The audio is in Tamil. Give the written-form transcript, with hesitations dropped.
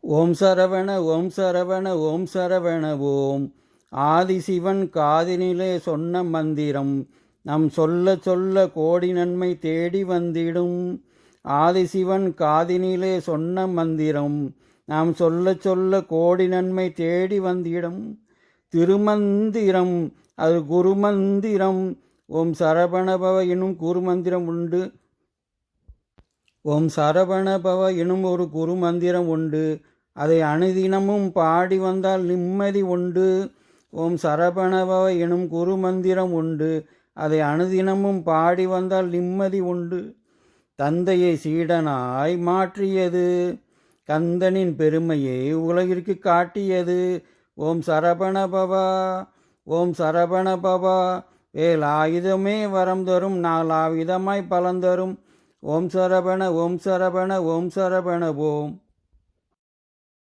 ஓம் சரவண ஓம் சரவண ஓம் சரவண ஓம். ஆதிசிவன் காதினிலே சொன்ன மந்திரம் நம் சொல்ல சொல்ல கோடி நன்மை தேடி வந்திடும். ஆதிசிவன் காதினிலே சொன்ன மந்திரம் நாம் சொல்ல சொல்ல கோடி நன்மை தேடி வந்திடும். திருமந்திரம் அது குருமந்திரம். ஓம் சரவணபவ எனும் குருமந்திரம் உண்டு. ஓம் சரவணபவ எனும் ஒரு குருமந்திரம் உண்டு. அதை அனுதினமும் பாடி வந்தால் நிம்மதி உண்டு. ஓம் சரவணபவ எனும் குருமந்திரம் உண்டு. அதை அனுதினமும் பாடி வந்தால் நிம்மதி உண்டு. தந்தையை சீடனாய் மாற்றியது, கந்தனின் பெருமையை உலகிற்கு காட்டியது. ஓம் சரவணபவா ஓம் சரவணபவா. வேலாயுதமே வரம் தரும், நாலாவிதமாய் பலன் தரும். ஓம் சரவண ஓம் சரவண ஓம் சரவண ஓம்.